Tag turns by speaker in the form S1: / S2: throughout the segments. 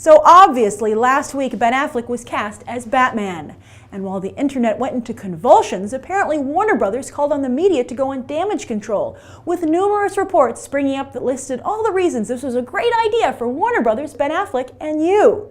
S1: So obviously, last week Ben Affleck was cast as Batman. And while the internet went into convulsions, apparently Warner Brothers called on the media to go on damage control, with numerous reports springing up that listed all the reasons this was a great idea for Warner Brothers, Ben Affleck, and you.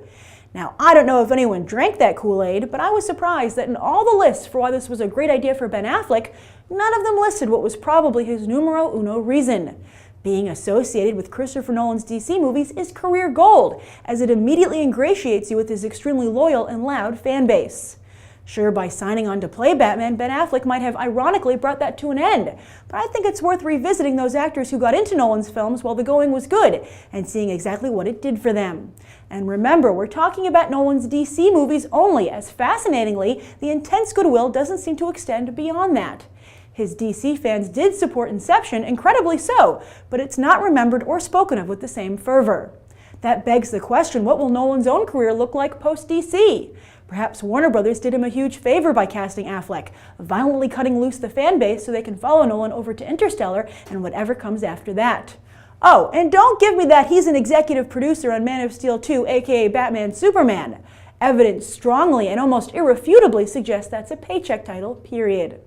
S1: Now, I don't know if anyone drank that Kool-Aid, but I was surprised that in all the lists for why this was a great idea for Ben Affleck, none of them listed what was probably his numero uno reason. Being associated with Christopher Nolan's DC movies is career gold, as it immediately ingratiates you with his extremely loyal and loud fan base. Sure, by signing on to play Batman, Ben Affleck might have ironically brought that to an end, but I think it's worth revisiting those actors who got into Nolan's films while the going was good, and seeing exactly what it did for them. And remember, we're talking about Nolan's DC movies only, as fascinatingly, the intense goodwill doesn't seem to extend beyond that. His DC fans did support Inception, incredibly so, but it's not remembered or spoken of with the same fervor. That begs the question, what will Nolan's own career look like post-DC? Perhaps Warner Brothers did him a huge favor by casting Affleck, violently cutting loose the fan base so they can follow Nolan over to Interstellar and whatever comes after that. Oh, and don't give me that he's an executive producer on Man of Steel 2, aka Batman Superman. Evidence strongly and almost irrefutably suggests that's a paycheck title, period.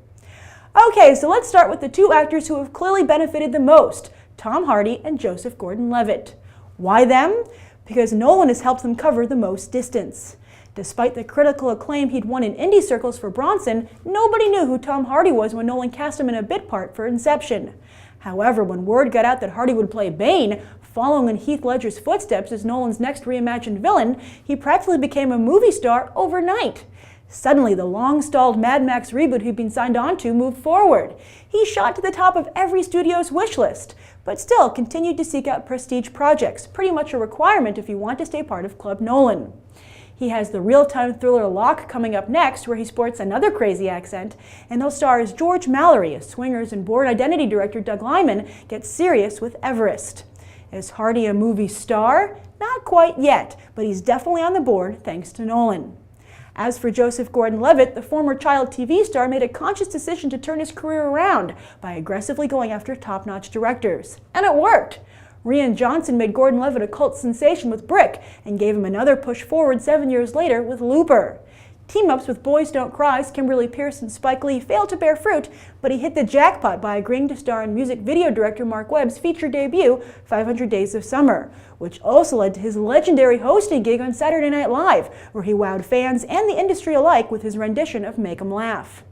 S1: Okay, so let's start with the two actors who have clearly benefited the most, Tom Hardy and Joseph Gordon-Levitt. Why them? Because Nolan has helped them cover the most distance. Despite the critical acclaim he'd won in indie circles for Bronson, nobody knew who Tom Hardy was when Nolan cast him in a bit part for Inception. However, when word got out that Hardy would play Bane, following in Heath Ledger's footsteps as Nolan's next reimagined villain, he practically became a movie star overnight. Suddenly, the long-stalled Mad Max reboot he'd been signed on to moved forward. He shot to the top of every studio's wish list, but still continued to seek out prestige projects, pretty much a requirement if you want to stay part of Club Nolan. He has the real-time thriller Locke coming up next, where he sports another crazy accent, and they'll star as George Mallory as Swingers and Bourne Identity director Doug Liman gets serious with Everest. Is Hardy a movie star? Not quite yet, but he's definitely on the board thanks to Nolan. As for Joseph Gordon-Levitt, the former child TV star made a conscious decision to turn his career around by aggressively going after top-notch directors. And it worked! Rian Johnson made Gordon-Levitt a cult sensation with Brick and gave him another push forward 7 years later with Looper. Team-ups with Boys Don't Cry's Kimberly Peirce and Spike Lee failed to bear fruit, but he hit the jackpot by agreeing to star in music video director Mark Webb's feature debut, 500 Days of Summer, which also led to his legendary hosting gig on Saturday Night Live, where he wowed fans and the industry alike with his rendition of Make 'Em Laugh.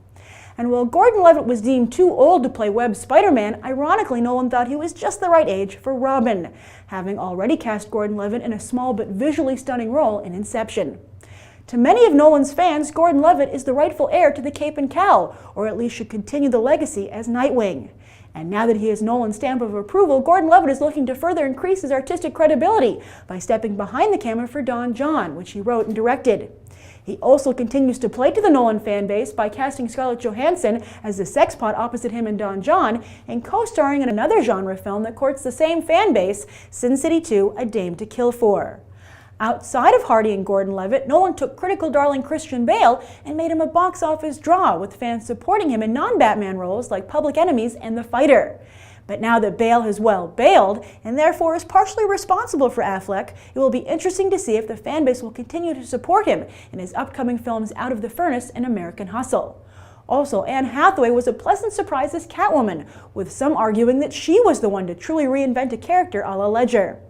S1: And while Gordon-Levitt was deemed too old to play Webb's Spider-Man, ironically Nolan thought he was just the right age for Robin, having already cast Gordon-Levitt in a small but visually stunning role in Inception. To many of Nolan's fans, Gordon-Levitt is the rightful heir to the cape and cowl, or at least should continue the legacy as Nightwing. And now that he has Nolan's stamp of approval, Gordon-Levitt is looking to further increase his artistic credibility by stepping behind the camera for Don John, which he wrote and directed. He also continues to play to the Nolan fan base by casting Scarlett Johansson as the sexpot opposite him in Don John, and co-starring in another genre film that courts the same fan base, Sin City 2, A Dame to Kill For. Outside of Hardy and Gordon-Levitt, Nolan took critical darling Christian Bale and made him a box office draw, with fans supporting him in non-Batman roles like Public Enemies and The Fighter. But now that Bale has well bailed, and therefore is partially responsible for Affleck, it will be interesting to see if the fanbase will continue to support him in his upcoming films Out of the Furnace and American Hustle. Also, Anne Hathaway was a pleasant surprise as Catwoman, with some arguing that she was the one to truly reinvent a character a la Ledger.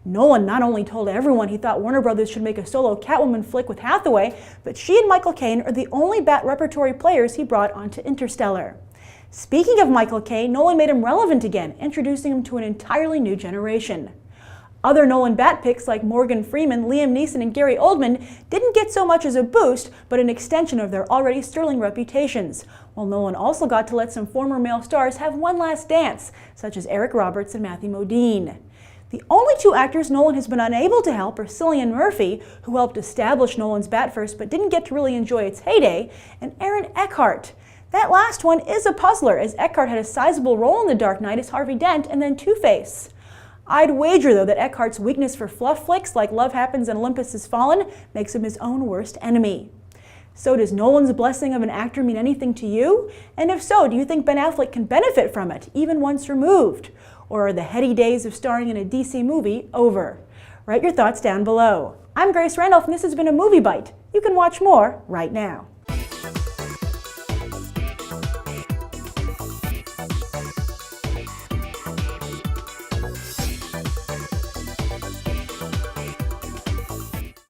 S1: Nolan not only told everyone he thought Warner Brothers should make a solo Catwoman flick with Hathaway, but she and Michael Caine are the only Bat repertory players he brought onto Interstellar. Speaking of Michael Caine, Nolan made him relevant again, introducing him to an entirely new generation. Other Nolan Bat picks like Morgan Freeman, Liam Neeson, and Gary Oldman didn't get so much as a boost, but an extension of their already sterling reputations, while Nolan also got to let some former male stars have one last dance, such as Eric Roberts and Matthew Modine. The only two actors Nolan has been unable to help are Cillian Murphy, who helped establish Nolan's Batverse but didn't get to really enjoy its heyday, and Aaron Eckhart. That last one is a puzzler, as Eckhart had a sizable role in The Dark Knight as Harvey Dent and then Two-Face. I'd wager, though, that Eckhart's weakness for fluff flicks like Love Happens and Olympus Has Fallen makes him his own worst enemy. So does Nolan's blessing of an actor mean anything to you? And if so, do you think Ben Affleck can benefit from it, even once removed? Or are the heady days of starring in a DC movie over? Write your thoughts down below. I'm Grace Randolph, and this has been a Movie Bite. You can watch more right now.